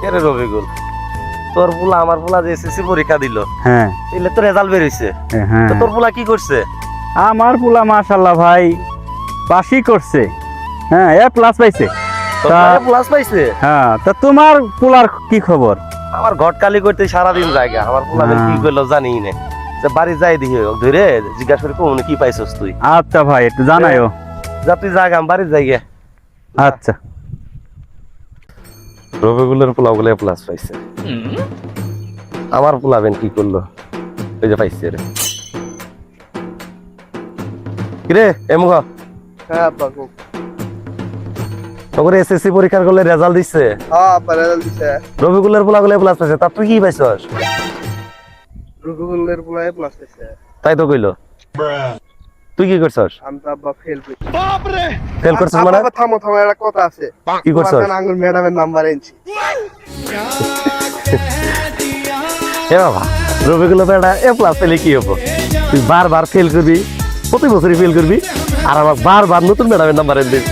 কে রে রবিকুল, তোর পোলা আমার পোলা যে এসএসসি পরীক্ষা দিল, হ্যাঁ তাহলে তো রেজাল্ট বের হইছে। হ্যাঁ তো তোর পোলা কি করছে? আমার পোলা মাশাআল্লাহ ভাই পাশই করছে, হ্যাঁ এ প্লাস পাইছে। তোর তা- পোলা প্লাস পাইছে? হ্যাঁ তা তোমার পোলার কি খবর? আমার ঘটকালি করতে সারাদিন জায়গা, আমার পোলা কি করলো জানি না। যে বাড়ি যাই দিই ধরে জিজ্ঞাসা করে কোন কি পাইছস তুই। আচ্ছা ভাই একটু জানাইও। যা তুই জায়গা আমি বাড়ি যাই গে। আচ্ছা রবিকুলের পোলা বলে প্লাস পাইছে, আমার পোলাবেন কি করলো? ওই যে পাইছে রে। কিরে এমুখ হ্যাঁ আব্বা গো। তোর এসএসসি পরীক্ষার করলে রেজাল্ট দিচ্ছে, হ্যাঁ আব্বা রেজাল্ট দিছে। রবিকুলের পোলা বলে প্লাস পাইছে, তা তুই কি পাইছস? রুকুলের পুরাই প্লাস পাইছে। তাই তো কইলো। তুই কি করছস? আমি তো আব্বা ফেল করছি। ফেল করছস মানে? আব্বা থামো থামো, একটা কথা আছে। কি করছস? তোমার আঙ্গুল ম্যাডামের নাম্বার এনেছি। এ বাবা, রবিকুলের বেটা এ প্লাস পেলে কি হবো? তুই বারবার ফেল করবি, প্রতি বছরই ফেল করবি, আর আমার বারবার নতুন ম্যাডামের নাম্বার এনে দিবি।